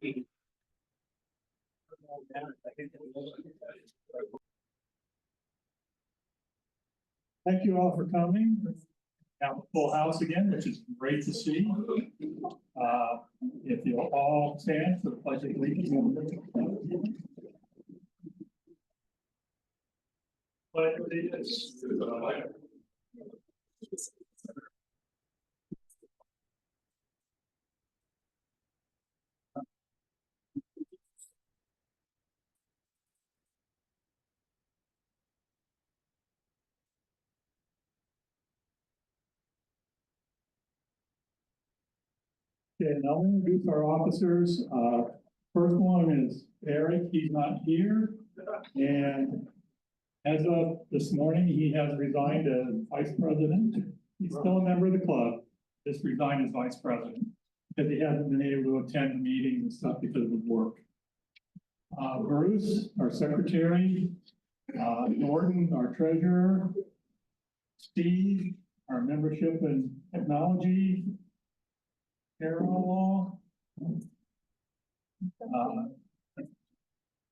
Thank you all for coming. Have a full house again, which is great to see. If you'll all stand for the pledge of allegiance. Pledge of allegiance to the flag. Okay, now we'll introduce our officers. First one is Eric, he's not here. And as of this morning, he has resigned as vice president. He's still a member of the club, just resigned as vice president because he hasn't been able to attend the meetings and stuff because of his work. Bruce, our secretary, Norton, our treasurer, Steve, our membership and technology, Carol,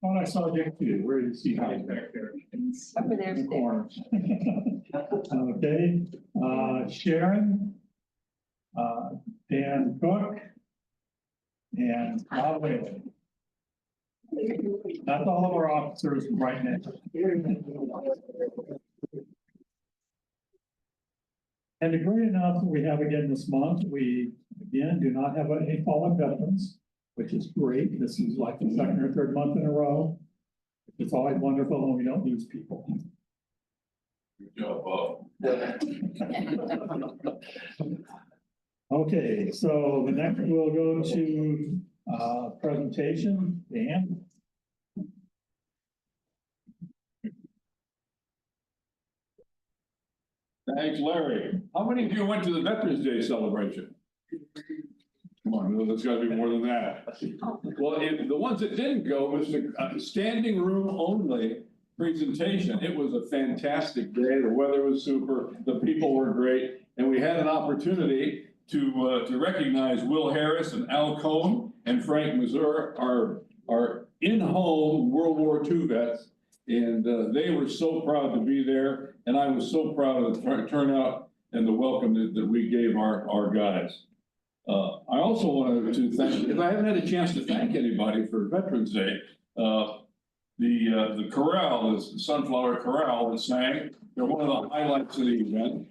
thought I saw Dick too. Where did you see him back there? Over there. In the corner. Okay, Sharon, Dan Cook, and Bob Whaley. That's all of our officers right now. And the great announcement we have again this month, we again do not have any fallen veterans, which is great. This is like the second or third month in a row. It's always wonderful when we don't lose people. Good job, Bob. Okay, so the next we'll go to presentation. Dan. Thanks, Larry. How many of you went to the Veterans Day celebration? Come on, there's got to be more than that. Well, the ones that didn't go was the standing room only presentation. It was a fantastic day. The weather was super. The people were great. And we had an opportunity to recognize Will Harris and Al Cohn and Frank Mazur, our in-home World War II vets. And they were so proud to be there. And I was so proud of the turnout and the welcome that we gave our guys. I also wanted to thank, because I haven't had a chance to thank anybody for Veterans Day, the chorale, the Sunflower Chorale that sang. They're one of the highlights of the event.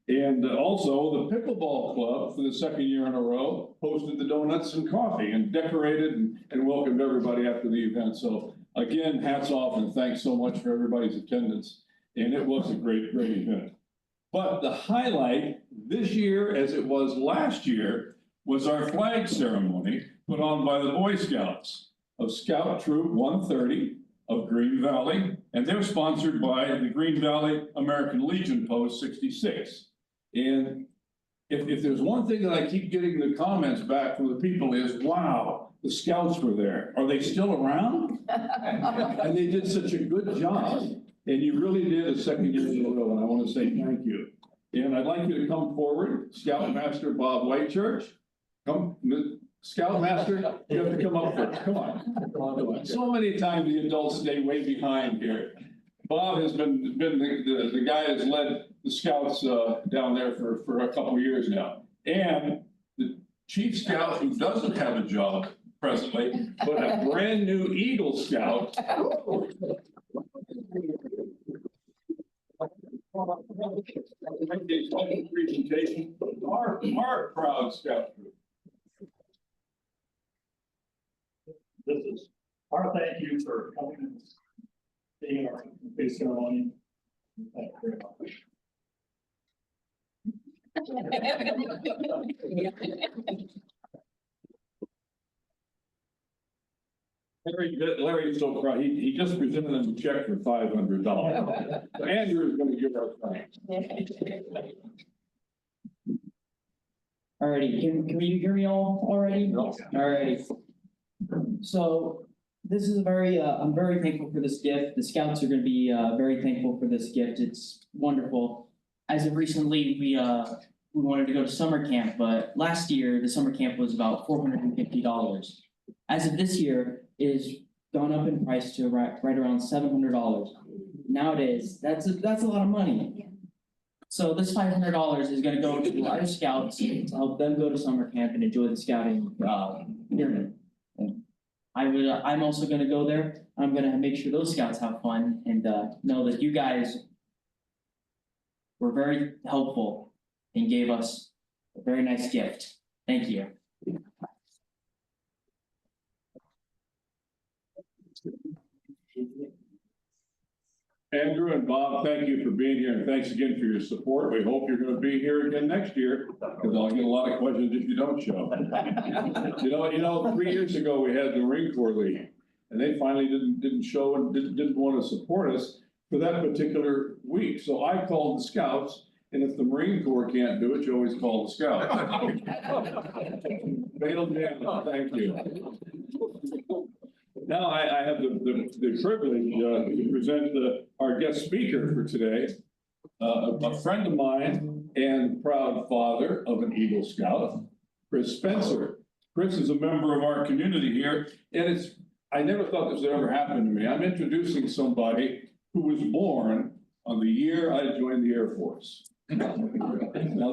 And also the Pickleball Club for the second year in a row hosted the donuts and coffee and decorated and welcomed everybody after the event. So again, hats off and thanks so much for everybody's attendance. And it was a great, great event. But the highlight this year, as it was last year, was our flag ceremony put on by the Boy Scouts of Scout Troop 130 of Green Valley. And they're sponsored by the Green Valley American Legion Post 66. And if there's one thing that I keep getting the comments back from the people is, wow, the Scouts were there. Are they still around? And they did such a good job. And you really did a second year in a row, and I want to say thank you. And I'd like you to come forward, Scoutmaster Bob Whitechurch. Come, Scoutmaster, you have to come up first. Come on. So many times the adults stay way behind here. Bob has been the guy that's led the Scouts down there for a couple of years now. And the Chief Scout, who doesn't have a job presently, but a brand new Eagle Scout. Presentation, our proud Scout group. This is our thank you for coming and being our big ceremony. Thank you very much. Larry's so proud. He just presented them a check for $500. Andrew is going to give us thanks. Alrighty, can you hear me all already? No. Alrighty. So this is I'm very thankful for this gift. The Scouts are going to be very thankful for this gift. It's wonderful. As of recently, we wanted to go to summer camp, but last year the summer camp was about $450. as of this year, is gone up in price to right around $700. Nowadays, that's a lot of money. So this $500 is gonna go to our scouts to help them go to summer camp and enjoy the scouting, pyramid. I'm also gonna go there. I'm gonna make sure those scouts have fun and, know that you guys were very helpful and gave us a very nice gift. Thank you. Andrew and Bob, thank you for being here, and thanks again for your support. We hope you're gonna be here again next year, because I'll get a lot of questions if you don't show. You know, 3 years ago, we had the Marine Corps League, and they finally didn't show and didn't want to support us for that particular week. So I called the Scouts, and if the Marine Corps can't do it, you always call the Scouts. Bailed down, thank you. Now I have the privilege to present our guest speaker for today, a friend of mine and proud father of an Eagle Scout, Chris Spencer. Chris is a member of our community here, and I never thought this would ever happen to me. I'm introducing somebody who was born on the year I joined the Air Force. Now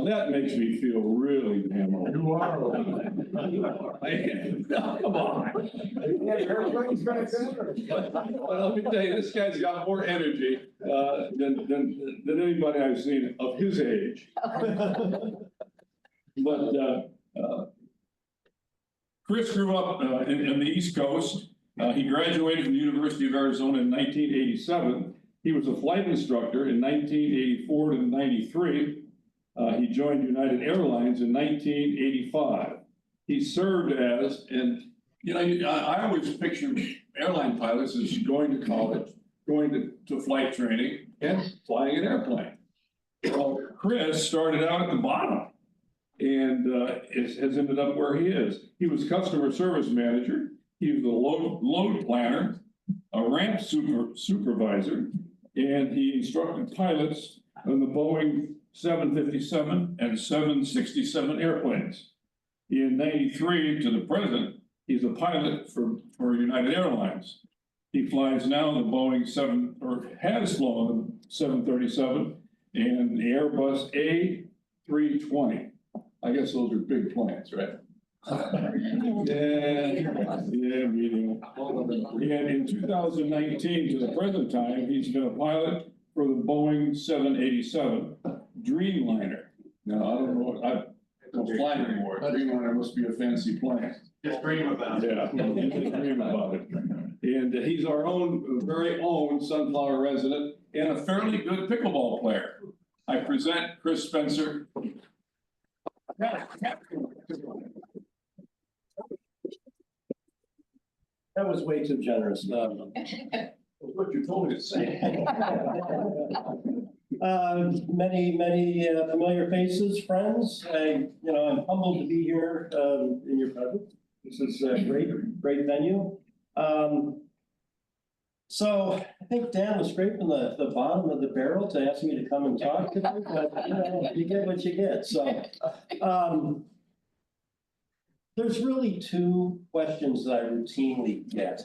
that makes me feel really damn old. You are. Come on. Well, let me tell you, this guy's got more energy than anybody I've seen of his age. But Chris grew up in the East Coast. He graduated from the University of Arizona in 1987. He was a flight instructor in 1984 to 93. He joined United Airlines in 1985. He served as, and I always picture airline pilots as going to college, going to flight training, and flying an airplane. Well, Chris started out at the bottom and has ended up where he is. He was customer service manager. He was a load planner, a ramp supervisor, and he instructed pilots on the Boeing 757 and 767 airplanes. In 93 to the present, he's a pilot for United Airlines. He flies now the Boeing has flown the 737 and the Airbus A320. I guess those are big planes, right? Yeah, medium. And in 2019 to the present time, he's been a pilot for the Boeing 787 Dreamliner. Now, I don't know, I don't fly anymore. Dreamliner must be a fancy plane. Just dream about it. Yeah, just dream about it. And he's our very own Sunflower resident and a fairly good pickleball player. I present Chris Spencer. That was way too generous. What you told me to say. Many familiar faces, friends. I'm humbled to be here in your presence. This is a great venue. So I think Dan was scraping the bottom of the barrel to ask me to come and talk to you, but you get what you get. So there's really two questions that I routinely get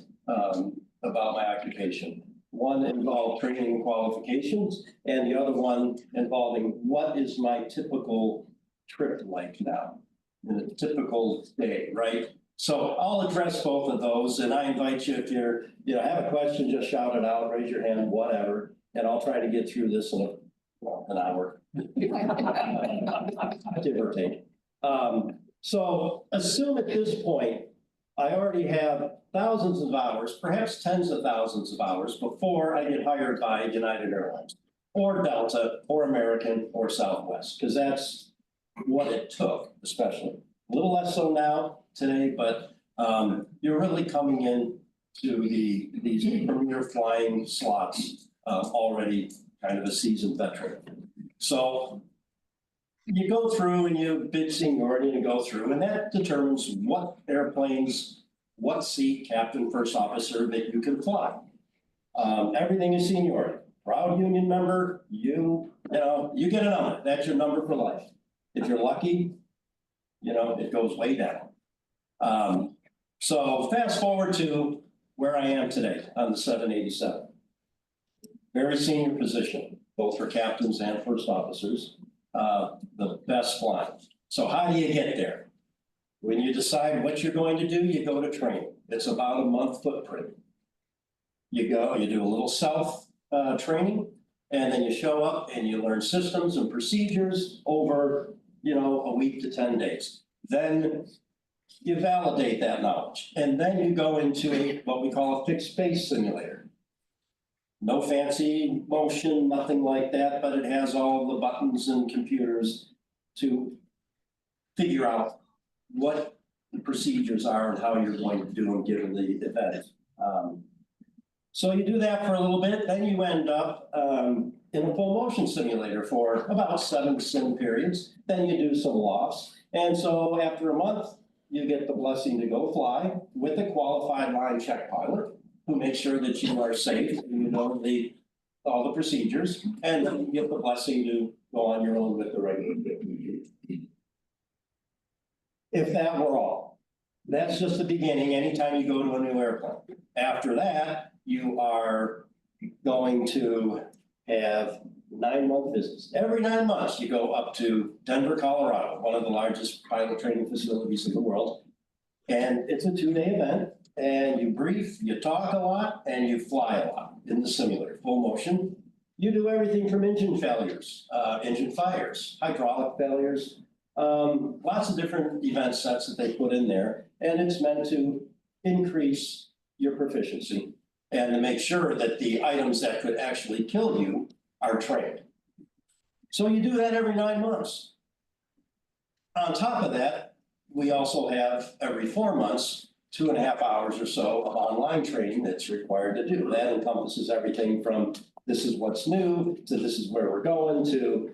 about my occupation. One involved training and qualifications, and the other one involving what is my typical trip like now, in a typical day, right? So I'll address both of those, and I invite you, if have a question, just shout it out, raise your hand, whatever, and I'll try to get through this in an hour. Give or take. So assume at this point, I already have thousands of hours, perhaps tens of thousands of hours before I get hired by United Airlines or Delta or American or Southwest, because that's what it took, especially. A little less so now today, but you're really coming in to these premier flying slots already kind of a seasoned veteran. So you go through and you bid seniority and you go through, and that determines what airplanes, what seat, captain, first officer that you can fly. Everything is seniority. Proud union member, you get a number. That's your number for life. If you're lucky, it goes way down. So fast forward to where I am today on the 787. Very senior position, both for captains and first officers, the best flying. So how do you get there? When you decide what you're going to do, you go to training. It's about a month footprint. You go, you do a little self training, and then you show up and you learn systems and procedures over, a week to 10 days. Then you validate that knowledge, and then you go into what we call a fixed base simulator. No fancy motion, nothing like that, but it has all the buttons and computers to figure out what the procedures are and how you're going to do them given the event. So you do that for a little bit, then you end up in a full motion simulator for about 7 sim periods. Then you do some lofts. And so after a month, you get the blessing to go fly with a qualified line check pilot who makes sure that you are safe and you know all the procedures. And then you get the blessing to go on your own with the regular trip. If that were all, that's just the beginning. Anytime you go to a new airplane. After that, you are going to have 9-month visits. Every 9 months, you go up to Denver, Colorado, one of the largest pilot training facilities in the world. And it's a 2-day event, and you brief, you talk a lot, and you fly a lot in the simulator, full motion. You do everything from engine failures, engine fires, hydraulic failures, lots of different event sets that they put in there, and it's meant to increase your proficiency and to make sure that the items that could actually kill you are trained. So you do that every 9 months. On top of that, we also have every 4 months, 2.5 hours or so of online training that's required to do. That encompasses everything from this is what's new to this is where we're going to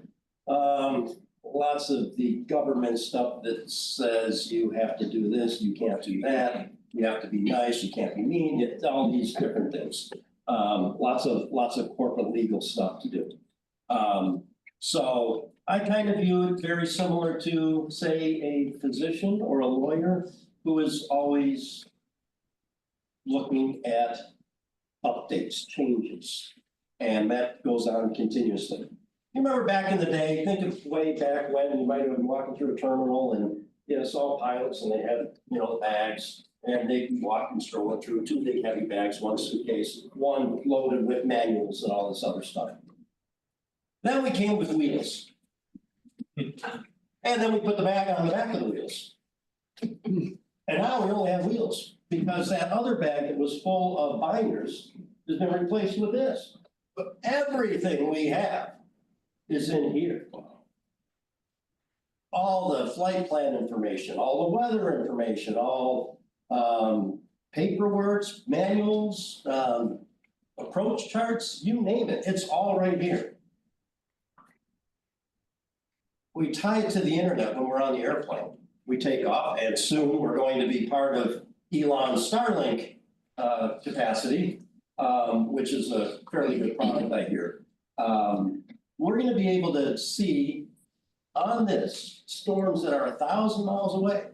lots of the government stuff that says you have to do this, you can't do that, you have to be nice, you can't be mean, it's all these different things. Lots of corporate legal stuff to do. So I kind of view it very similar to, say, a physician or a lawyer who is always looking at updates, changes, and that goes on continuously. You remember back in the day, think of way back when you might have been walking through a terminal and you saw pilots and they had, bags. And they'd be walking, strolling through 2 big heavy bags, 1 suitcase, one loaded with manuals and all this other stuff. Then we came with wheels. And then we put the bag on the back of the wheels. And now we only have wheels because that other bag that was full of binders has been replaced with this. But everything we have is in here. All the flight plan information, all the weather information, all paperwork, manuals, approach charts, you name it, it's all right here. We tie it to the internet when we're on the airplane. We take off, and soon we're going to be part of Elon's Starlink capacity, which is a fairly good product, I hear. We're going to be able to see on this storms that are 1,000 miles away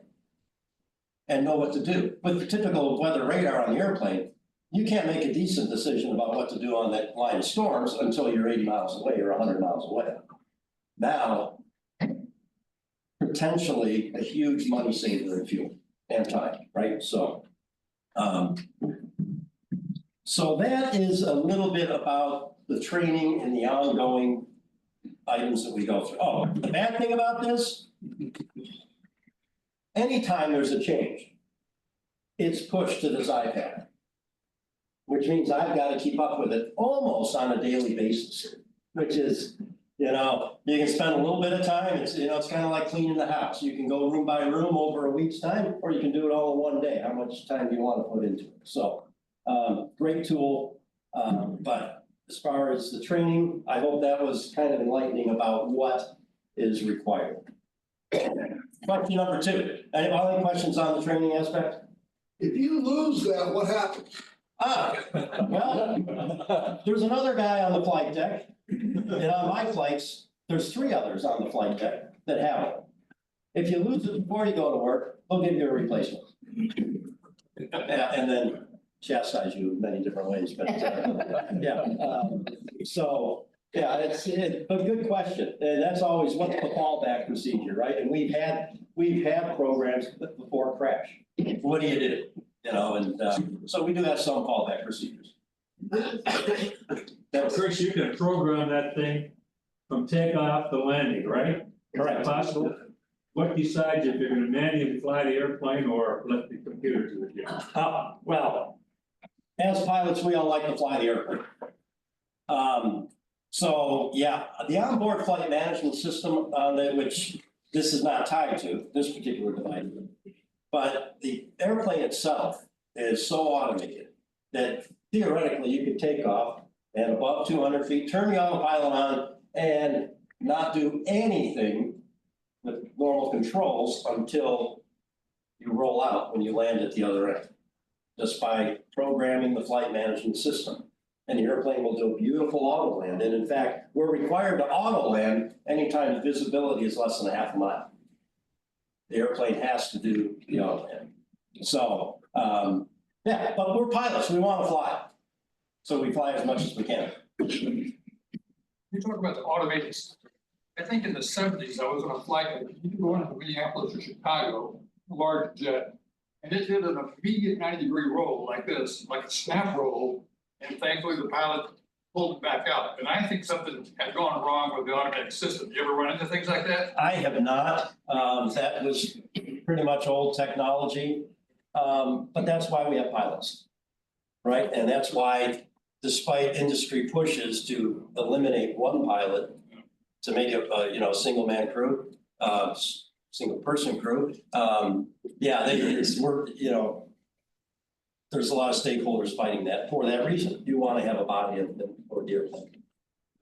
and know what to do. With the typical weather radar on the airplane, you can't make a decent decision about what to do on that line of storms until you're 80 miles away or 100 miles away. Now, potentially a huge money saver in fuel and time, right? So that is a little bit about the training and the ongoing items that we go through. Oh, the bad thing about this, anytime there's a change, it's pushed to this iPad, which means I've got to keep up with it almost on a daily basis, which is, you can spend a little bit of time. It's, it's kind of like cleaning the house. You can go room by room over a week's time, or you can do it all in 1 day. How much time do you want to put into it? So, great tool. But as far as the training, I hope that was kind of enlightening about what is required. Question number 2. Any questions on the training aspect? If you lose that, what happens? Well, there's another guy on the flight deck. And on my flights, there's 3 others on the flight deck that have it. If you lose it before you go to work, they'll give you a replacement. Yeah, and then chastise you in many different ways, but, yeah. So, yeah, but good question. And that's always what's the fallback procedure, right? And we've had programs before crash. What do you do? You know, and, so we do have some fallback procedures. That's Chris, you can program that thing from takeoff to landing, right? correct. Possible. What decides if you're gonna manually fly the airplane or let the computer do it? Well, as pilots, we all like to fly the airplane. So, yeah, the onboard flight management system, which this is not tied to, this particular device. But the airplane itself is so automated that theoretically you could take off and above 200 feet, turn the autopilot on and not do anything with normal controls until you roll out when you land at the other end, just by programming the flight management system. And the airplane will do a beautiful auto land. And in fact, we're required to auto land anytime the visibility is less than a half a mile. The airplane has to do the auto land. So, yeah, but we're pilots, we want to fly. So we fly as much as we can. You talk about the automated system. I think in the 70s, I was on a flight, you could go into Minneapolis or Chicago, a large jet, and it did an immediate 90-degree roll like this, like a snap roll, and thankfully the pilot pulled it back out. And I think something had gone wrong with the automatic system. You ever run into things like that? I have not. That was pretty much old technology. But that's why we have pilots, right? And that's why, despite industry pushes to eliminate one pilot to make it a single man crew, single person crew, there's a lot of stakeholders fighting that for that reason. You want to have a body of them for the airplane.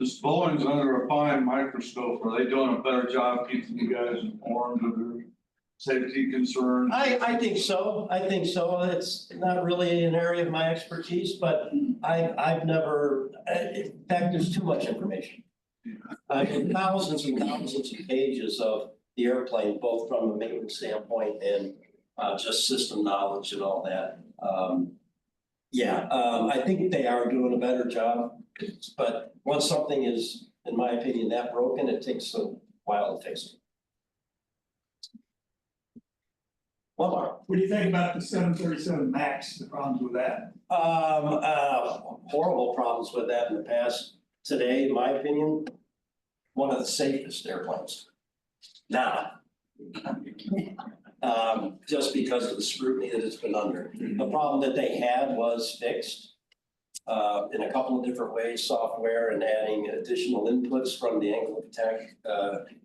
This Boeing's under a fine microscope. Are they doing a better job keeping you guys informed of their safety concerns? I think so. It's not really an area of my expertise, but I've never, in fact, there's too much information. Thousands and thousands of pages of the airplane, both from a maintenance standpoint and just system knowledge and all that. I think they are doing a better job, but once something is, in my opinion, that broken, it takes a while to fix it. Well, Mark. What do you think about the 737 MAX, the problems with that? Horrible problems with that in the past. Today, in my opinion, one of the safest airplanes. Now, just because of the scrutiny that it's been under. The problem that they had was fixed in a couple of different ways, software and adding additional inputs from the angle of attack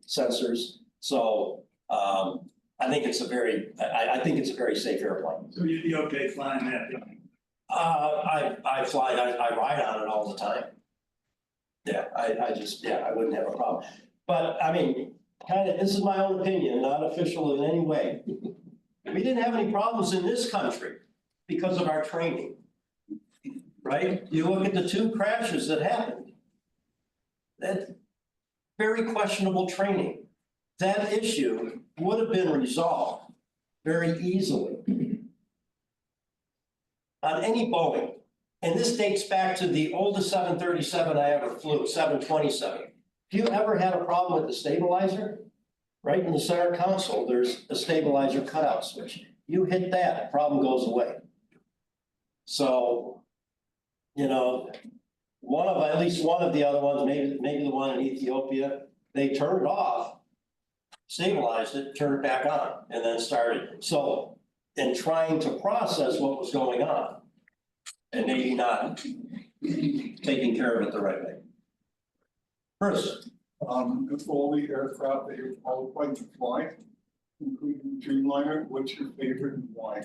sensors. So I think it's a very safe airplane. So you'd be okay flying that thing? I ride on it all the time. Yeah, I wouldn't have a problem. But I mean, this is my own opinion, not official in any way. We didn't have any problems in this country because of our training, right? You look at the two crashes that happened. That's very questionable training. That issue would have been resolved very easily on any Boeing. And this dates back to the oldest 737 I ever flew, 727. If you ever had a problem with the stabilizer, right in the center console, there's a stabilizer cutout switch. You hit that, problem goes away. So, at least one of the other ones, maybe the one in Ethiopia, they turned it off, stabilized it, turned it back on, and then started. So, in trying to process what was going on, and maybe not taking care of it the right way. First. Of all the aircraft that you're qualified to fly, including Dreamliner, what's your favorite and why?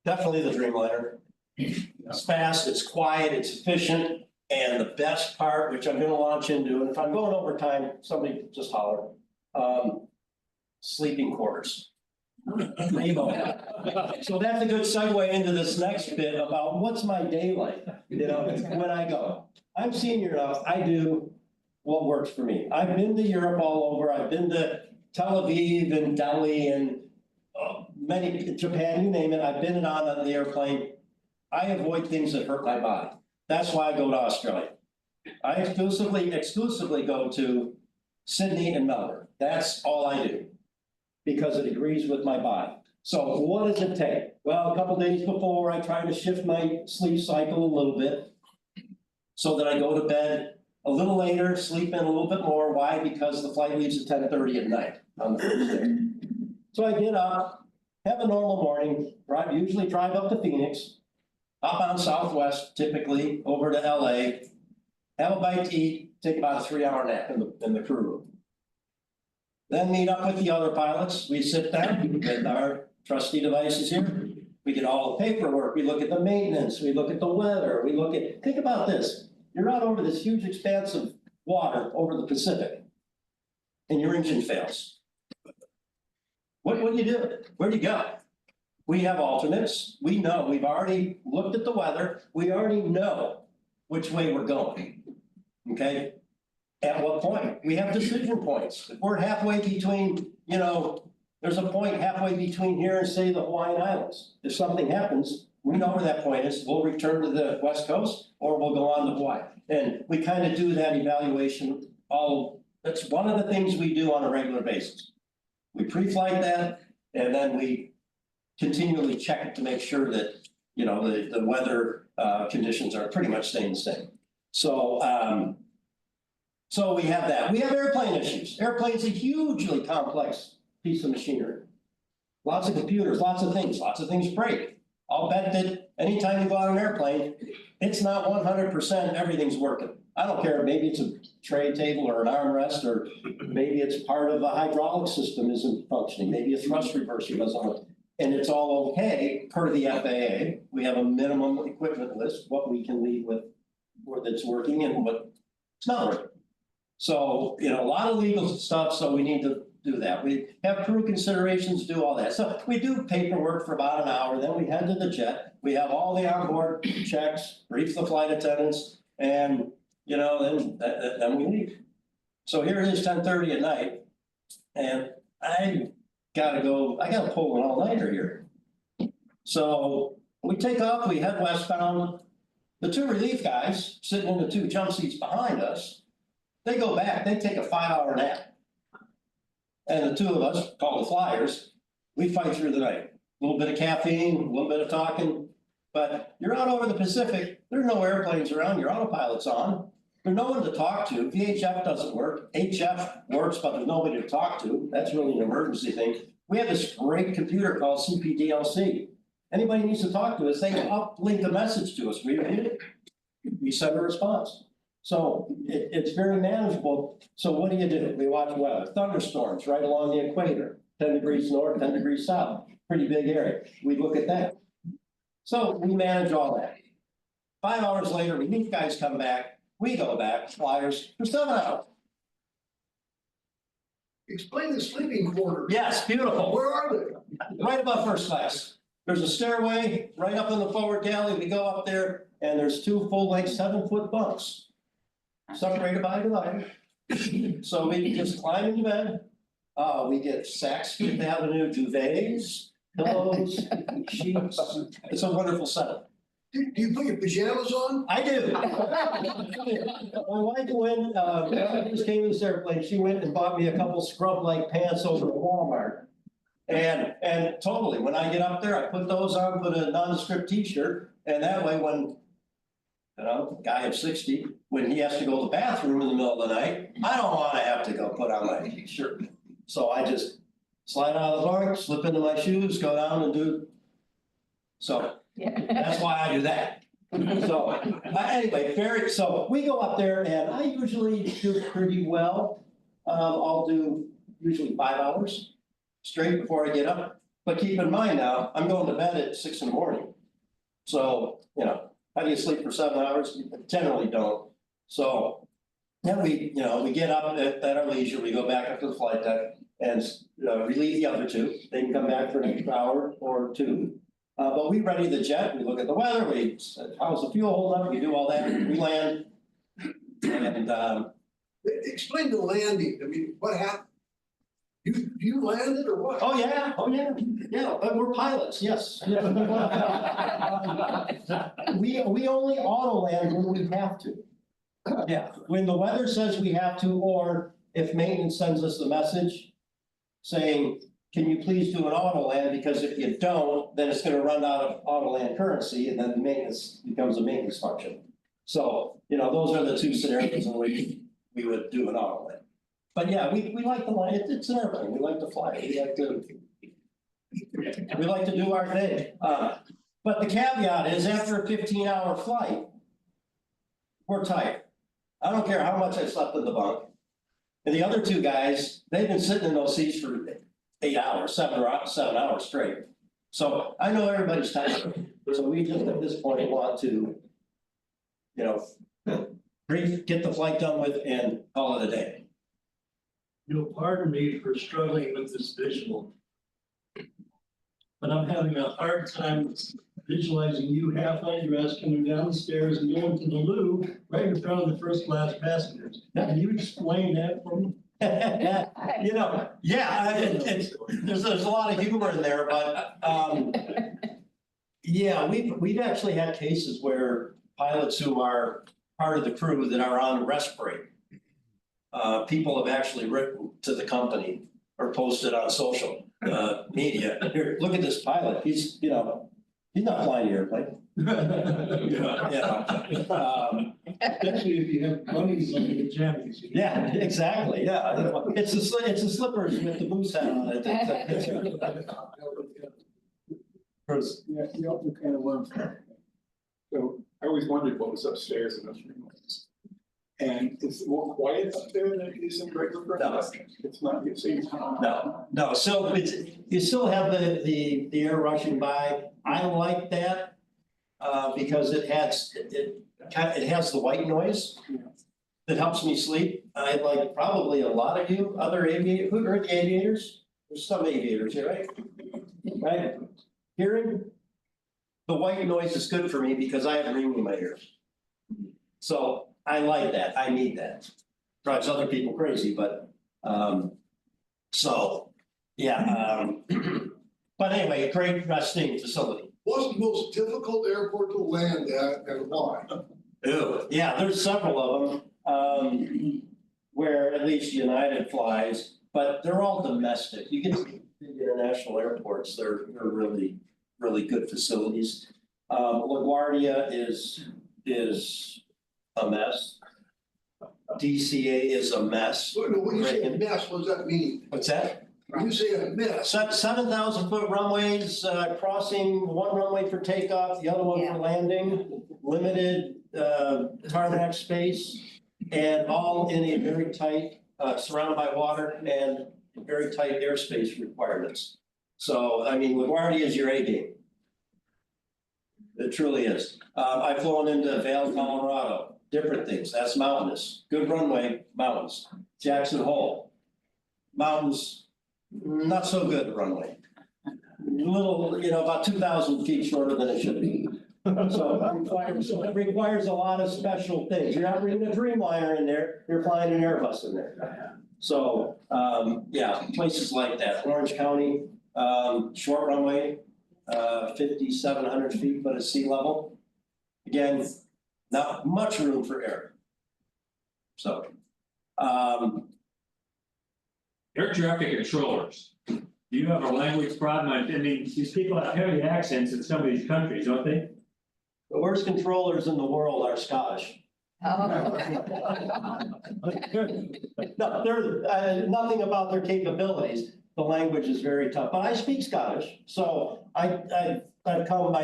Definitely the Dreamliner. It's fast, it's quiet, it's efficient, and the best part, which I'm gonna launch into, and if I'm going over time, somebody just holler, sleeping quarters. So that's a good segue into this next bit about what's my day like, when I go. I'm senior enough, I do what works for me. I've been to Europe all over, I've been to Tel Aviv and Delhi and many, Japan, you name it, I've been on the airplane. I avoid things that hurt my body. That's why I go to Australia. I exclusively go to Sydney and Melbourne. That's all I do. Because it agrees with my body. So what does it take? Well, a couple days before, I try to shift my sleep cycle a little bit. So that I go to bed a little later, sleep in a little bit more. Why? Because the flight leaves at 10:30 at night on the first day. So I get up, have a normal morning, usually drive up to Phoenix, hop on Southwest, typically over to LA, have a bite to eat, take about a 3-hour nap in the crew room. Then meet up with the other pilots. We sit down with our trusty devices here. We get all the paperwork. We look at the maintenance. We look at the weather. We look at, think about this. You're out over this huge expanse of water over the Pacific and your engine fails. What do you do? Where do you go? We have alternates. We know, we've already looked at the weather. We already know which way we're going. Okay? At what point? We have decision points. If we're halfway between, there's a point halfway between here and say the Hawaiian Islands. If something happens, we know where that point is. We'll return to the West Coast or we'll go on to Hawaii. And we kind of do that evaluation that's one of the things we do on a regular basis. We pre-flight that and then we continually check it to make sure that, the weather conditions are pretty much staying the same. So we have that. We have airplane issues. Airplane's a hugely complex piece of machinery. Lots of computers, lots of things break. I'll bet that anytime you go on an airplane, it's not 100% everything's working. I don't care, maybe it's a tray table or an armrest, or maybe it's part of a hydraulic system isn't functioning. Maybe a thrust reverser doesn't work. And it's all okay per the FAA. We have a minimum equipment list, what we can leave with, where that's working and what it's not working. So, a lot of legal stuff, so we need to do that. We have crew considerations, do all that. So we do paperwork for about an hour, then we head to the jet. We have all the onboard checks, brief the flight attendants, and, then we leave. So here it is, 10:30 at night, and I gotta pull an all-nighter here. So we take off, we head westbound. The two relief guys sitting in the two jump seats behind us, they go back, they take a 5-hour nap. And the two of us, called the flyers, we fight through the night. A little bit of caffeine, a little bit of talking, but you're out over the Pacific, there's no airplanes around, your autopilot's on. There's no one to talk to. VHF doesn't work. HF works, but there's nobody to talk to. That's really an emergency thing. We have this great computer called CPDLC. Anybody needs to talk to us, they uplink a message to us. We read it, we send a response. So it's very manageable. So what do? We watch weather. Thunderstorms right along the equator, 10 degrees north, 10 degrees south, pretty big area. We look at that. So we manage all that. 5 hours later, relief guys come back. We go back, flyers, for 7 hours. Explain the sleeping quarters. Yes, beautiful. Where are they? Right above first class. There's a stairway right up in the forward galley. We go up there and there's 2 full-length 7-foot bunks separated by a divider. So we just climb into bed. We get Saks Fifth Avenue duvets, pillows, sheets. It's a wonderful setup. Do you put your pajamas on? I do. My wife went, when I just came to this airplane, she went and bought me a couple scrub-like pants over at Walmart. And totally, when I get up there, I put those on, put a nondescript t-shirt, and that way when, guy of 60, when he has to go to the bathroom in the middle of the night, I don't want to have to go put on my t-shirt. So I just slide out of the bunk, slip into my shoes, go down and do. So that's why I do that. So anyway, so we go up there and I usually do pretty well. I'll do usually 5 hours straight before I get up. But keep in mind now, I'm going to bed at 6 in the morning. So, how do you sleep for 7 hours? You generally don't. So then we get up at our leisure, we go back up to the flight deck and relieve the other two. They can come back for an extra hour or two. But we ready the jet, we look at the weather, how's the fuel hold up, we do all that, we land. And Explain the landing. I mean, what happened? You landed or what? Oh, yeah, but we're pilots, yes. We only auto land when we have to. Yeah, when the weather says we have to, or if maintenance sends us a message saying, can you please do an auto land, because if you don't, then it's gonna run out of auto land currency, and then the maintenance becomes a maintenance function. So, those are the two scenarios in which we would do an auto land. But yeah, we like to fly, it's an airplane, we like to fly, we like to do our thing. But the caveat is, after a 15-hour flight, we're tired. I don't care how much I slept in the bunk. And the other two guys, they've been sitting in those seats for 8 hours, 7 hours straight. So I know everybody's tired. So we just at this point want to, brief, get the flight done with and call it a day. Pardon me for struggling with this visual. But I'm having a hard time visualizing you half undressed coming down the stairs and going to the loo right in front of the first class passengers. Can you explain that for me? There's a lot of humor in there, but, yeah, we've actually had cases where pilots who are part of the crew that are on rest break, people have actually written to the company or posted on social media, here, look at this pilot, he's not flying the airplane. Especially if you have bunnies on your jammies. Yeah, exactly, yeah. It's a slippers with the moose hat on it. Yeah, you also kind of learn from it. So I always wondered what was upstairs in those rooms. And it's more quiet up there than it is in regular. No. It's not, you see. No, so you still have the air rushing by. I like that, because it has the white noise that helps me sleep. I like probably a lot of you other aviators, who are the aviators? There's some aviators here, right? Right? Hearing the white noise is good for me because I have ringing in my ears. So I like that, I need that. Drives other people crazy, but, so, yeah, but anyway, great resting facility. What's the most difficult airport to land at and why? Ooh, yeah, there's several of them, where at least United flies, but they're all domestic. You get to the international airports, they're really, really good facilities. LaGuardia is a mess. DCA is a mess. When you say a mess, what does that mean? What's that? When you say a mess, 7,000-foot runways, crossing one runway for takeoff, the other one for landing, limited tarmac space, and all in a very tight, surrounded by water and very tight airspace requirements. So, I mean, LaGuardia is your A game. It truly is. I've flown into Vail, Colorado, different things. That's mountainous. Good runway, mountains. Jackson Hole, mountains, not so good runway. Little, about 2,000 feet shorter than it should be. So it requires a lot of special things. You're not bringing a Dreamliner in there, you're flying an Airbus in there. So, yeah, places like that. Orange County, short runway, 5,700 feet, but at sea level. Again, not much room for error. So, Air traffic controllers, do you have a language problem? I mean, these people have heavy accents in some of these countries, don't they? the worst controllers in the world are Scottish. No, they're, nothing about their capabilities. The language is very tough, but I speak Scottish. So I've come,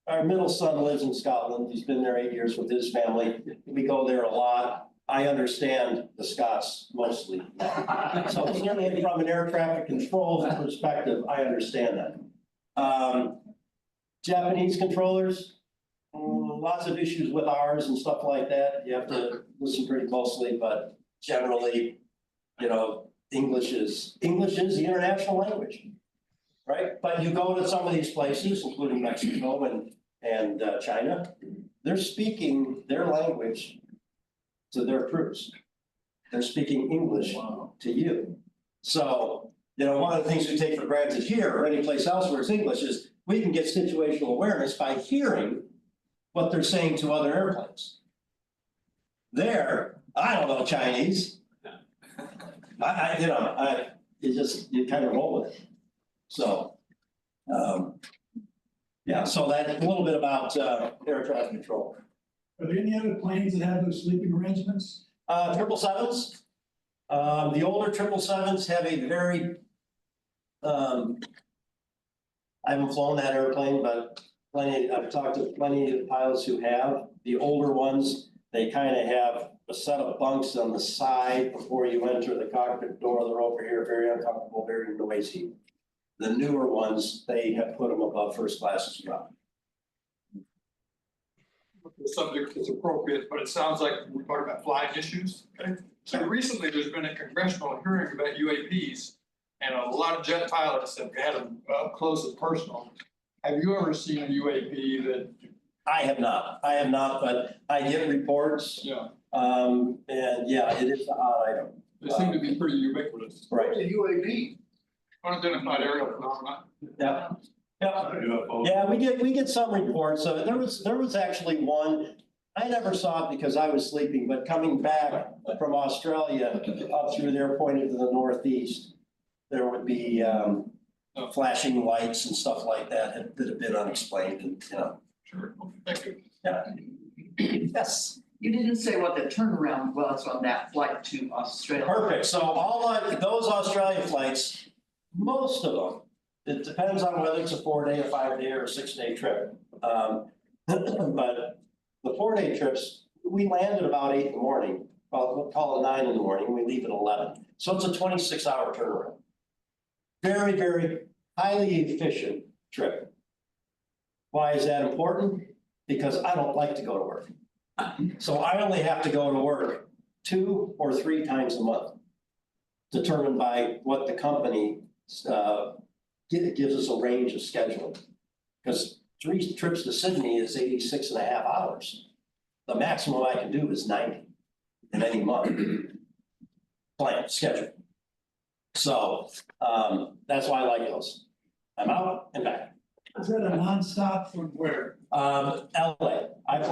our middle son lives in Scotland. He's been there 8 years with his family. We go there a lot. I understand the Scots mostly. So certainly from an air traffic control perspective, I understand that. Japanese controllers, lots of issues with ours and stuff like that. You have to listen pretty closely, but generally, English is the international language, right? But you go to some of these places, including Mexico and China, they're speaking their language to their crews. They're speaking English to you. So You know, one of the things we take for granted here or anyplace else where it's English is we can get situational awareness by hearing what they're saying to other airplanes. There, I don't know Chinese. You kind of roll with it. So, yeah, so that, a little bit about, air traffic control. Are there any other planes that have those sleeping arrangements? 777s. The older 777s have a very, I haven't flown that airplane, but I've talked to plenty of pilots who have. The older ones, they kind of have a set of bunks on the side before you enter the cockpit door. They're over here, very uncomfortable, very noisy. The newer ones, they have put them above first class as well. The subject is appropriate, but it sounds like we're talking about flying issues. Okay? So recently, there's been a congressional hearing about UAPs, and a lot of jet pilots have had them up close and personal. Have you ever seen a UAP that? I have not, but I get reports. Yeah. And yeah, it is a hot item. They seem to be pretty ubiquitous. Right. The UAP. Unidentified aerial phenomena. Yeah. Yeah, we get some reports of it. There was actually one. I never saw it because I was sleeping, but coming back from Australia up through there pointed to the northeast, there would be flashing lights and stuff like that that have been unexplained and, you know. Sure. Thank you. Yeah. Yes. You didn't say what the turnaround was on that flight to Australia. Perfect. So all of those Australia flights, most of them, it depends on whether it's a 4-day, a 5-day, or a 6-day trip. But the 4-day trips, we land at about 8 in the morning. Well, we'll call it 9 in the morning. We leave at 11. So it's a 26-hour turnaround. Very, very highly efficient trip. Why is that important? Because I don't like to go to work. So I only have to go to work 2 or 3 times a month, determined by what the company gives us a range of scheduling. Because 3 trips to Sydney is 86.5 hours. The maximum I can do is 90 in any month. Plan, schedule. So that's why I like those. I'm out and back. Is that a nonstop from where? LA. I'm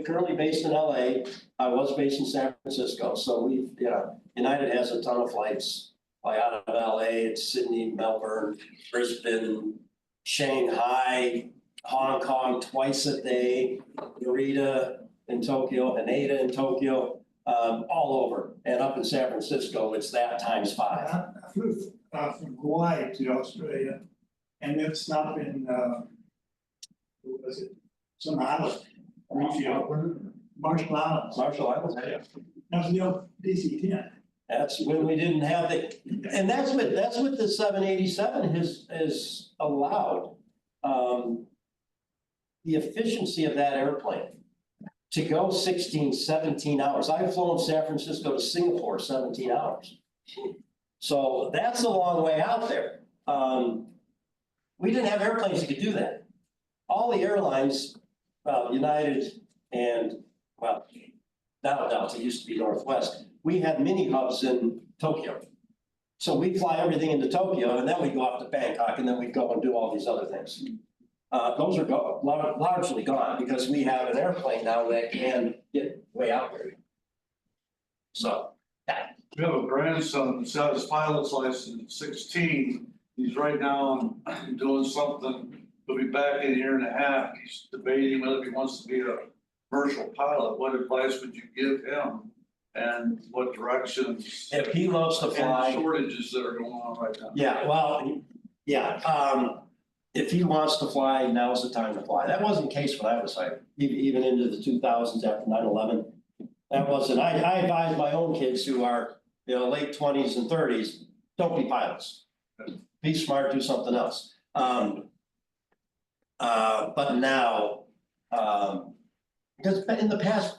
currently based in LA. I was based in San Francisco. So United has a ton of flights. Like out of LA, it's Sydney, Melbourne, Brisbane, Shanghai, Hong Kong twice a day, Narita in Tokyo, Haneda in Tokyo, all over. And up in San Francisco, it's that times 5. I flew from Hawaii to Australia, and then stopped in, what was it? Some island. Marshall Islands. Marshall Islands, yeah. That was the old DC-10. That's when we didn't have and that's what the 787 has allowed. The efficiency of that airplane to go 16, 17 hours. I've flown San Francisco to Singapore 17 hours. So that's a long way out there. We didn't have airplanes that could do that. All the airlines, United and, well, now Delta, used to be Northwest, we had mini hubs in Tokyo. So we fly everything into Tokyo and then we go off to Bangkok and then we go and do all these other things. Those are largely gone because we have an airplane now that can get way out there. So, yeah. We have a grandson that's got his pilot's license at 16. He's right now doing something. He'll be back in a year and a half. He's debating whether he wants to be a commercial pilot. What advice would you give him? And what directions? If he loves to fly. And shortages that are going on right now. Yeah, well, yeah. If he wants to fly, now's the time to fly. That wasn't the case when I was hired, even into the 2000s after 9/11. That wasn't. I advise my own kids who are, late 20s and 30s, don't be pilots. Be smart, do something else. But now, because in the past,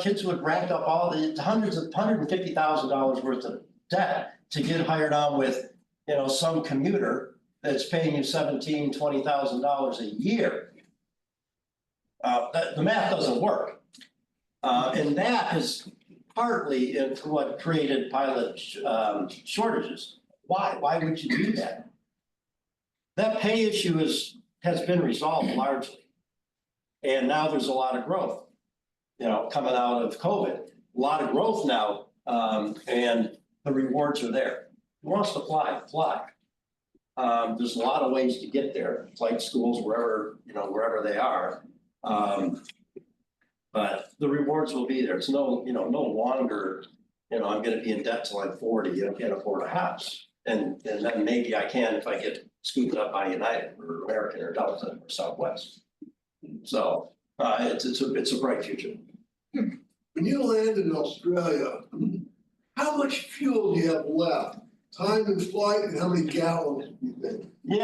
kids would rack up all the $150,000 worth of debt to get hired on with, some commuter that's paying you $17,000, $20,000 a year. The math doesn't work. And that is partly what created pilot shortages. Why would you do that? That pay issue has been resolved largely. And now there's a lot of growth, coming out of COVID, a lot of growth now, and the rewards are there. Who wants to fly? Fly. There's a lot of ways to get there, flight schools, wherever they are. But the rewards will be there. It's no longer, I'm gonna be in debt till I'm 40, I can't afford a house. And then maybe I can if I get scooped up by United or American or Delta or Southwest. So, it's a bright future. When you land in Australia, how much fuel do you have left? Time in flight and how many gallons do you think? Yeah,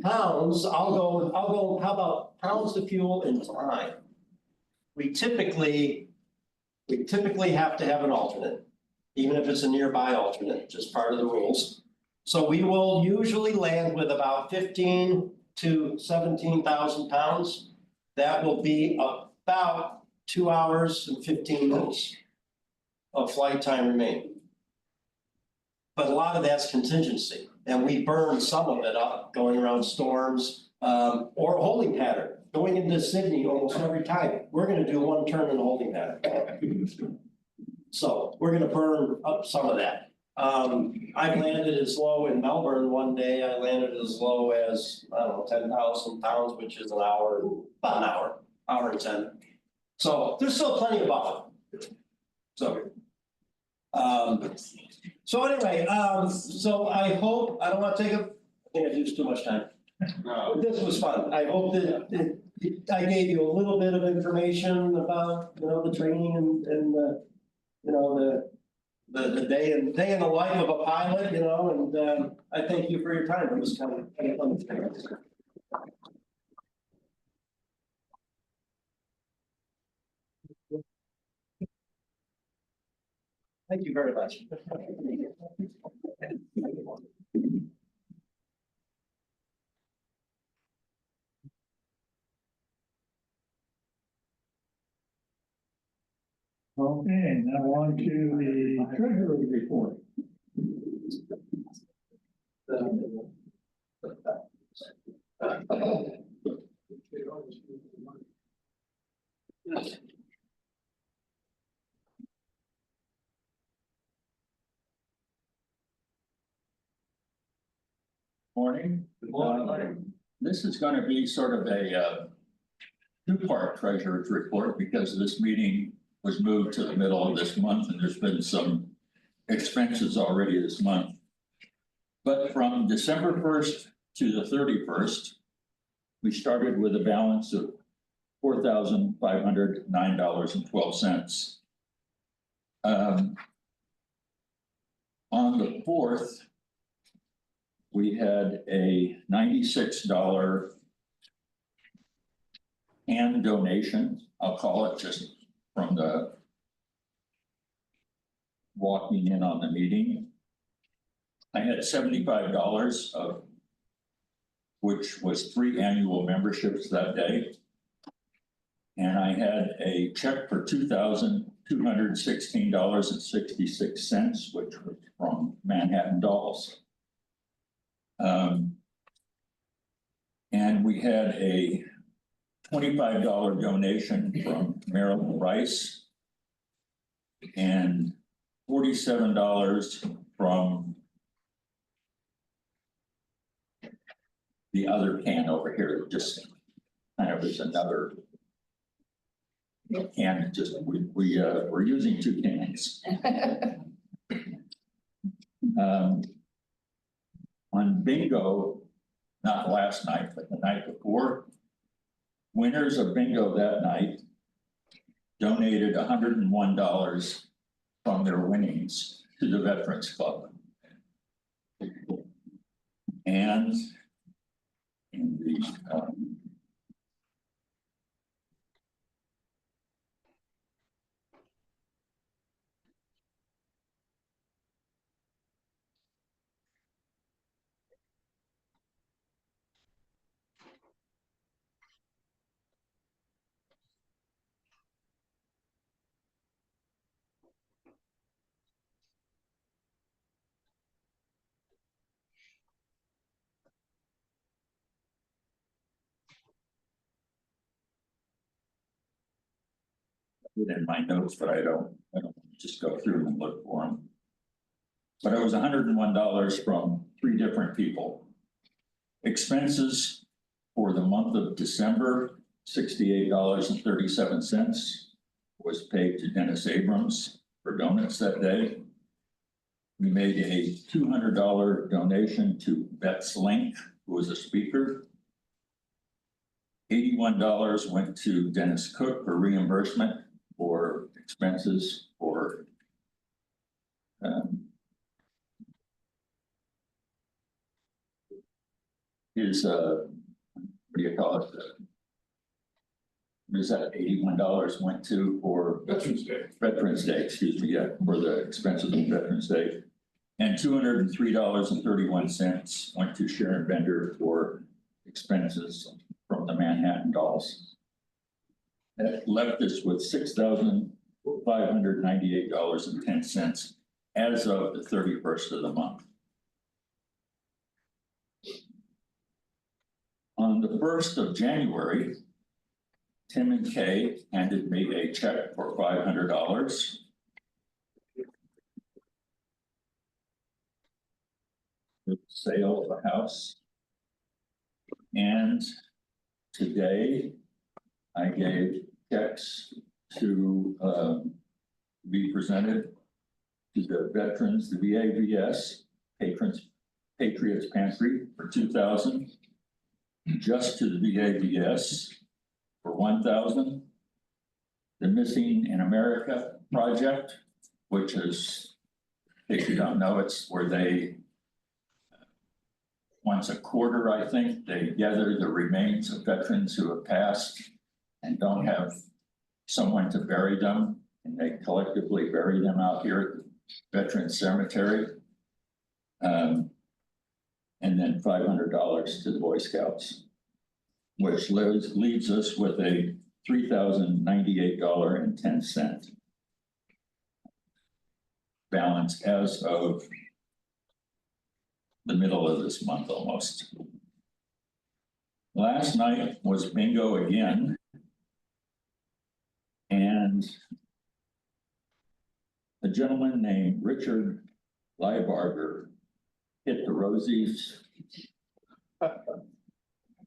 pounds, I'll go, how about pounds of fuel in time? We typically have to have an alternate, even if it's a nearby alternate, just part of the rules. So we will usually land with about 15 to 17,000 pounds. That will be about 2 hours and 15 minutes of flight time remaining. But a lot of that's contingency, and we burn some of it up going around storms, or a holding pattern. Going into Sydney almost every time, we're gonna do one turn in a holding pattern. So we're gonna burn up some of that. I've landed as low in Melbourne one day, I landed as low as, 10,000 pounds, which is about an hour and 10. So there's still plenty of buffer. So anyway, so I hope, I don't want to I think I've used too much time. No. This was fun. I hope that I gave you a little bit of information about, the training and the day in the life of a pilot, and I thank you for your time. It was kind of fun. Thank you very much. Okay, now on to the treasurer's report. Morning. Good morning. This is going to be sort of a two-part treasurer's report because this meeting was moved to the middle of this month and there's been some expenses already this month. But from December 1st to the 31st, we started with a balance of $4,509.12. On the 4th, we had a $96 hand donation, I'll call it, just from the walking in on the meeting. I had $75 of which was 3 annual memberships that day. And I had a check for $2,216.66, which was from Manhattan Dolls. And we had a $25 donation from Marilyn Rice and $47 from the other can over here, just kind of is another can, just we're using 2 cans. On bingo, not last night, but the night before, winners of bingo that night donated $101 from their winnings to the Veterans Club. And in the within my notes, but I don't just go through and look for them. But it was $101 from 3 different people. Expenses for the month of December, $68.37 was paid to Dennis Abrams for donuts that day. We made a $200 donation to Betts Link, who was a speaker. $81 went to Dennis Cook for reimbursement for expenses for his, what do you call it? What is that, $81 went to for Veterans Day. Veterans Day, excuse me, yeah, for the expenses of Veterans Day. And $203.31 went to Sharon Bender for expenses from the Manhattan Dolls. That left us with $6,598.10 as of the 31st of the month. On the 1st of January, Tim and Kay handed me a check for $500. The sale of a house. And today I gave checks to be presented to the veterans, the VAVS, Patriots Pantry for $2,000, just to the VAVS for $1,000. The Missing in America project, which is, if you don't know, it's where they once a quarter, I think, they gather the remains of veterans who have passed and don't have someone to bury them, and they collectively bury them out here at the Veterans Cemetery. And then $500 to the Boy Scouts, which leaves us with a $3,098.10 balance as of the middle of this month almost. Last night was bingo again. And a gentleman named Richard Liebarger hit the Rosies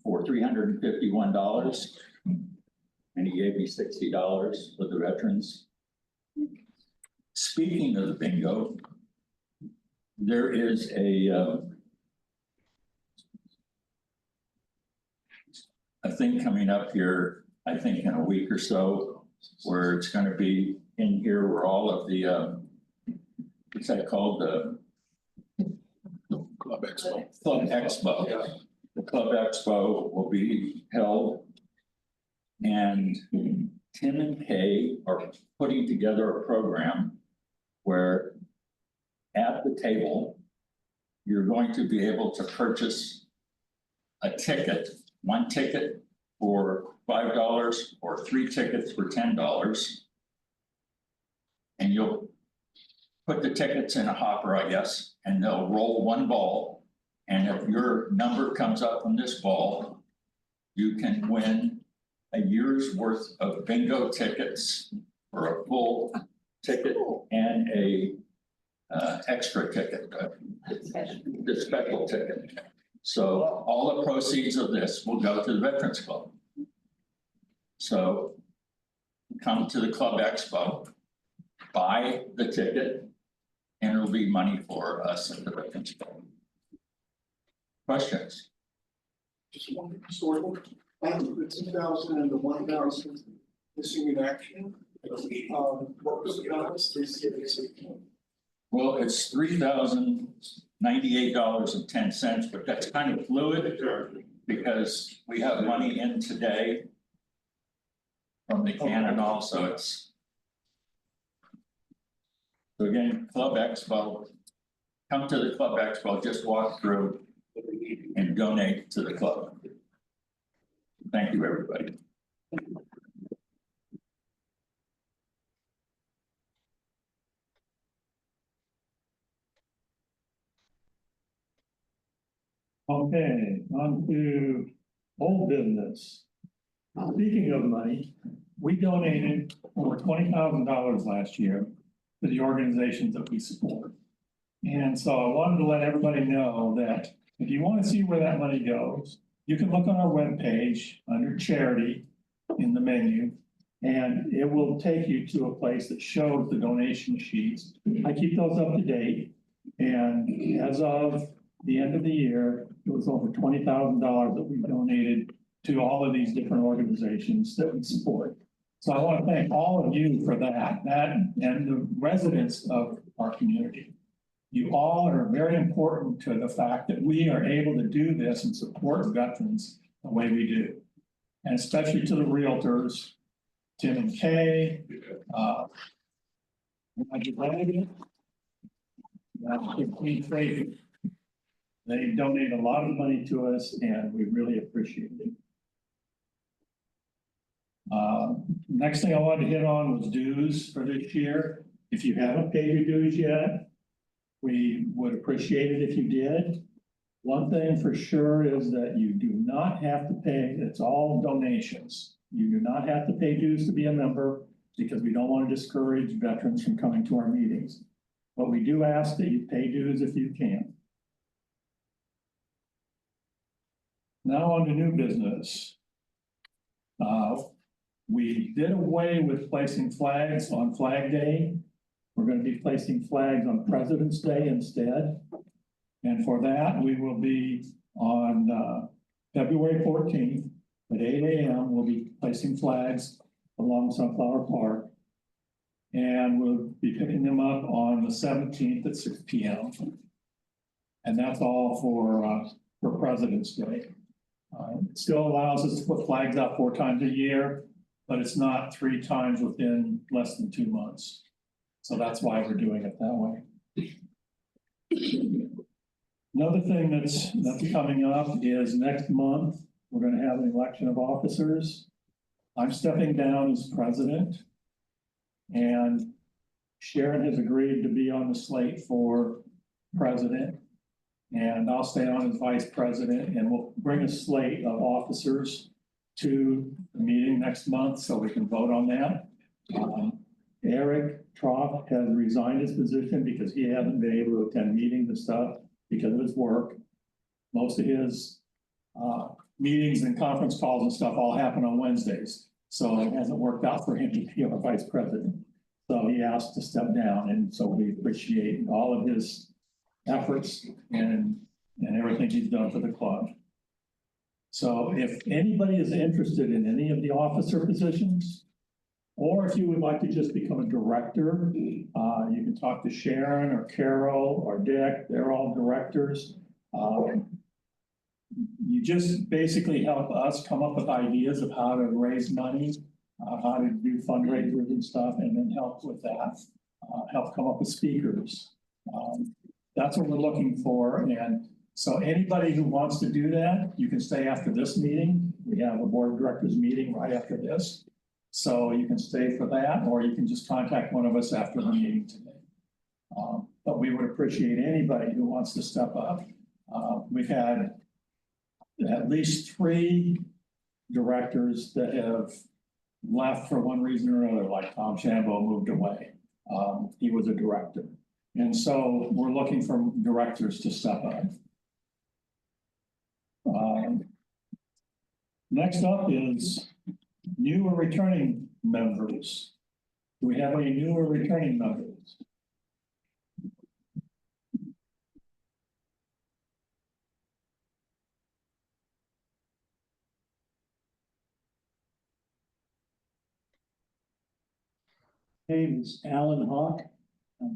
for $351. And he gave me $60 for the veterans. Speaking of the bingo, there is a thing coming up here, I think in a week or so, where it's going to be in here where all of the, what's that called? The Club Expo. Club Expo. Yeah. The Club Expo will be held. And Tim and Kay are putting together a program where at the table, you're going to be able to purchase a ticket, one ticket for $5 or 3 tickets for $10. And you'll put the tickets in a hopper, I guess, and they'll roll one ball. And if your number comes up from this ball, you can win a year's worth of bingo tickets for a full ticket and a extra ticket, the special ticket. So all the proceeds of this will go to the Veterans Club. So come to the Club Expo, buy the ticket, and it'll be money for us at the Veterans Club. Questions? Just one sort of, the 2,000 and the 1,000 missing in action. What was the balance? Well, it's $3,098.10, but that's kind of fluid because we have money in today from the cannon also. It's so again, Club Expo. Come to the Club Expo. Just walk through and donate to the club. Thank you, everybody. Okay, on to old business. Speaking of money, we donated over $20,000 last year to the organizations that we support. And so I wanted to let everybody know that if you want to see where that money goes, you can look on our webpage under charity in the menu, and it will take you to a place that shows the donation sheets. I keep those up to date. And as of the end of the year, it was over $20,000 that we donated to all of these different organizations that we support. So I want to thank all of you for that and the residents of our community. You all are very important to the fact that we are able to do this and support veterans the way we do. And especially to the realtors, Tim and Kay, they donate a lot of money to us and we really appreciate it. Next thing I wanted to hit on was dues for this year. If you haven't paid your dues yet, we would appreciate it if you did. One thing for sure is that you do not have to pay, it's all donations. You do not have to pay dues to be a member because we don't want to discourage veterans from coming to our meetings. But we do ask that you pay dues if you can. Now on to new business. We did away with placing flags on Flag Day. We're going to be placing flags on President's Day instead. And for that, we will be on February 14th at 8 a.m. We'll be placing flags along Sunflower Park. And we'll be picking them up on the 17th at 6 p.m. And that's all for President's Day. It still allows us to put flags out 4 times a year, but it's not 3 times within less than 2 months. So that's why we're doing it that way. Another thing that's coming up is next month, we're going to have an election of officers. I'm stepping down as president, and Sharon has agreed to be on the slate for president. And I'll stay on as vice president, and we'll bring a slate of officers to the meeting next month so we can vote on that. Eric Troff has resigned his position because he hasn't been able to attend meetings and stuff because of his work. Most of his meetings and conference calls and stuff all happen on Wednesdays. So it hasn't worked out for him to be our vice president. So he asked to step down, and so we appreciate all of his efforts and everything he's done for the club. So if anybody is interested in any of the officer positions, or if you would like to just become a director, you can talk to Sharon or Carol or Dick. They're all directors. You just basically help us come up with ideas of how to raise money, how to do fundraisers and stuff, and then help with that, help come up with speakers. That's what we're looking for. And so anybody who wants to do that, you can stay after this meeting. We have a board of directors meeting right after this. So you can stay for that, or you can just contact one of us after the meeting today. But we would appreciate anybody who wants to step up. We've had at least 3 directors that have left for one reason or another, like Tom Shambo moved away. He was a director. And so we're looking for directors to step up. Next up is new or returning members. Do we have any new or returning members? Name is Alan Hawk.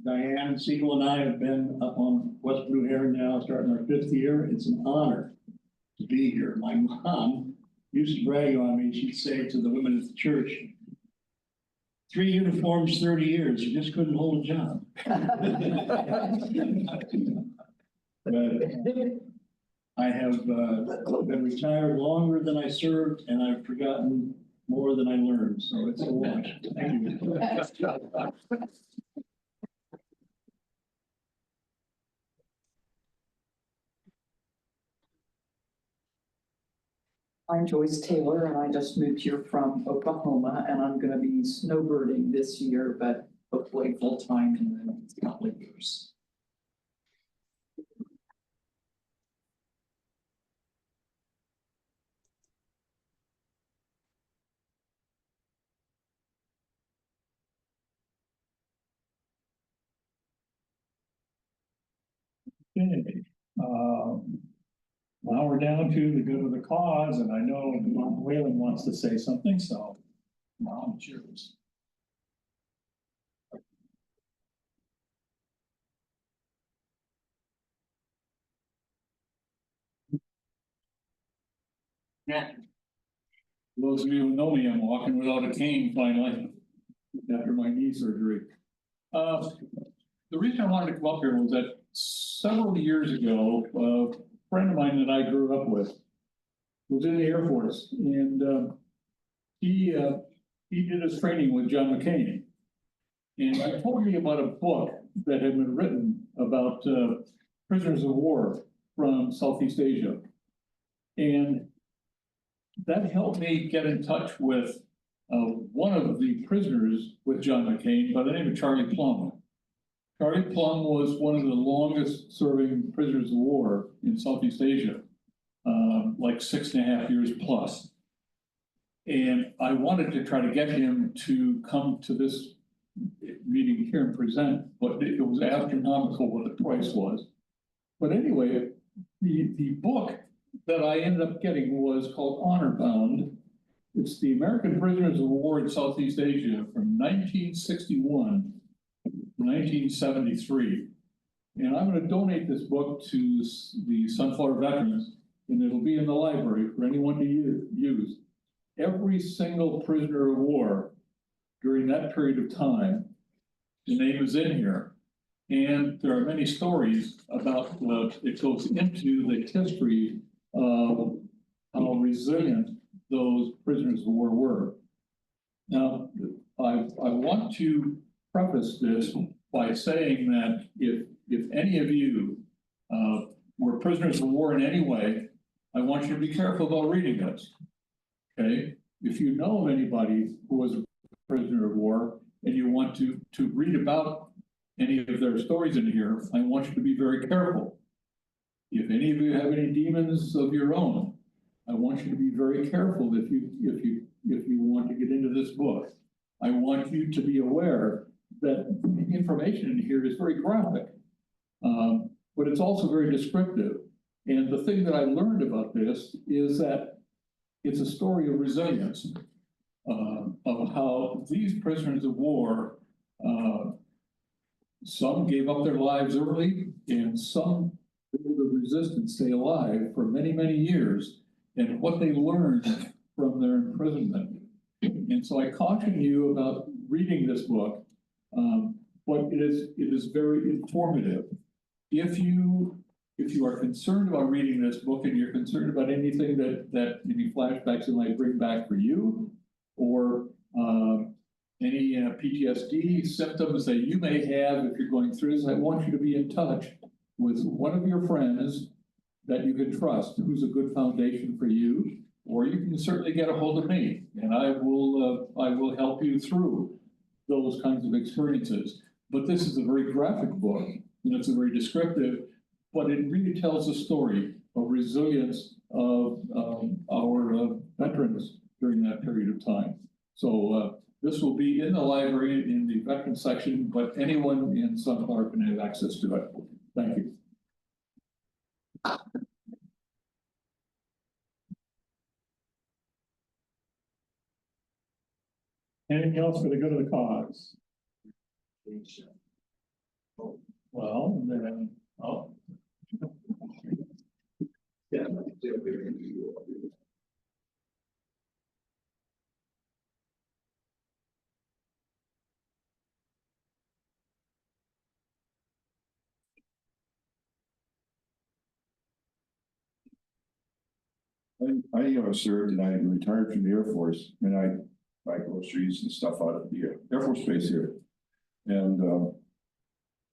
Diane Siegel and I have been up on West Blue Heron now, starting our 5th year. It's an honor to be here. My mom used to brag on me. She'd say to the women at the church, 3 uniforms, 30 years, you just couldn't hold a job. But I have been retired longer than I served, and I've forgotten more than I learned, so it's a wash. Thank you. I'm Joyce Taylor and I just moved here from Oklahoma and I'm gonna be snowbirding this year, but hopefully full-time in the next couple of years. Okay, now we're down to the good of the cause, and I know Whalen wants to say something, so now it's yours. Yeah. Those of you who know me, I'm walking without a cane finally, after my knee surgery. The reason I wanted to come up here was that several years ago, a friend of mine that I grew up with was in the Air Force, and he did his training with John McCain. And he told me about a book that had been written about prisoners of war from Southeast Asia. And that helped me get in touch with one of the prisoners with John McCain by the name of Charlie Plum. Charlie Plum was one of the longest serving prisoners of war in Southeast Asia, like 6.5 years plus. And I wanted to try to get him to come to this meeting here and present, but it was astronomical what the price was. But anyway, the book that I ended up getting was called Honor Bound. It's the American Prisoners of War in Southeast Asia from 1961 to 1973. And I'm going to donate this book to the Sunflower Veterans, and it'll be in the library for anyone to use. Every single prisoner of war during that period of time, the name is in here. And there are many stories about it goes into the history of how resilient those prisoners of war were. Now, I want to preface this by saying that if any of you were prisoners of war in any way, I want you to be careful about reading this. Okay, if you know of anybody who was a prisoner of war and you want to read about any of their stories in here, I want you to be very careful. If any of you have any demons of your own, I want you to be very careful if you want to get into this book. I want you to be aware that the information in here is very graphic, but it's also very descriptive. And the thing that I learned about this is that it's a story of resilience, of how these prisoners of war, some gave up their lives early, and some were the resistance stay alive for many, many years, and what they learned from their imprisonment. And so I caution you about reading this book, but it is very informative. If you are concerned about reading this book and you're concerned about anything that any flashbacks it might bring back for you, or any PTSD symptoms that you may have if you're going through this, I want you to be in touch with one of your friends that you can trust, who's a good foundation for you, or you can certainly get a hold of me, and I will help you through those kinds of experiences. But this is a very graphic book, it's a very descriptive, but it really tells a story of resilience of our veterans during that period of time. So this will be in the library in the veteran section, but anyone in Sunflower can have access to it. Thank you. Anything else for the good of the cause? Well, then, oh. Yeah. I served and I retired from the Air Force, and I buy groceries and stuff out of the Air Force Base here. And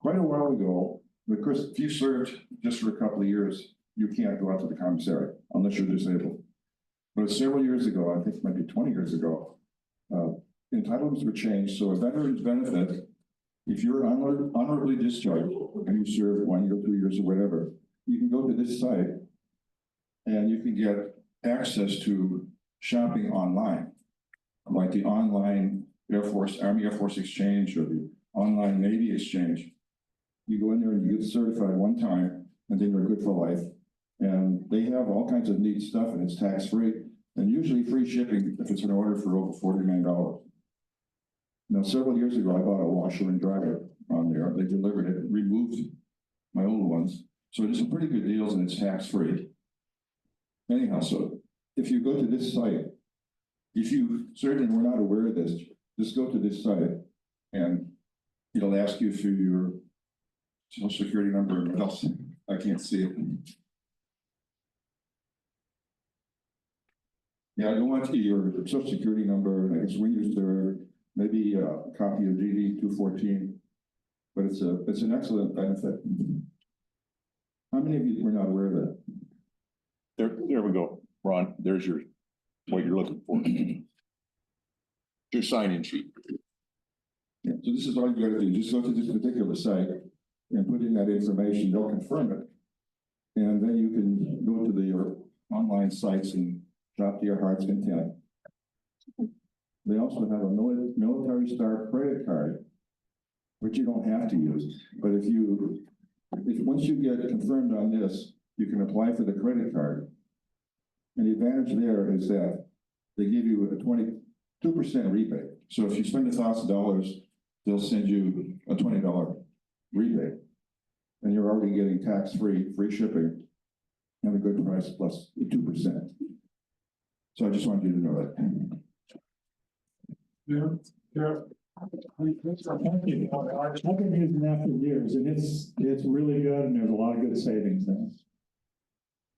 quite a while ago, of course, if you served just for a couple of years, you can't go out to the commissary unless you're disabled. But several years ago, I think maybe 20 years ago, entitlements were changed, so a veteran's benefit, if you're honorably discharged and you serve 1 year, 2 years or whatever, you can go to this site and you can get access to shopping online, like the online Army Air Force Exchange or the online Navy Exchange. You go in there and you get certified one time and then you're good for life. And they have all kinds of neat stuff and it's tax-free and usually free shipping if it's an order for over $49. Now, several years ago, I bought a washer and dryer on there. They delivered it, removed my old ones. So there's some pretty good deals and it's tax-free. Anyhow, so if you go to this site, if you certainly were not aware of this, just go to this site and it'll ask you for your social security number and what else. I can't see it. Yeah, I don't want to see your social security number, I guess when you serve, maybe a copy of DD 214, but it's an excellent benefit. How many of you were not aware of that? There we go, Ron, there's what you're looking for. Your sign-in sheet. Yeah, so this is all you gotta do, just go to this particular site and put in that information, they'll confirm it. And then you can go to your online sites and shop to your heart's content. They also have a military star credit card, which you don't have to use. But once you get confirmed on this, you can apply for the credit card. And the advantage there is that they give you a 22% rebate. So if you spend $1,000, they'll send you a $20 rebate. And you're already getting tax-free, free shipping, and a good price plus 2%. So I just wanted you to know that. Yeah. Thank you. I've been using that for years and it's really good and there's a lot of good savings in it.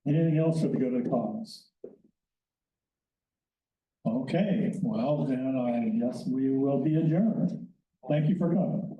Anything else for the good of the cause? Okay, well, then I guess we will be adjourned. Thank you for coming.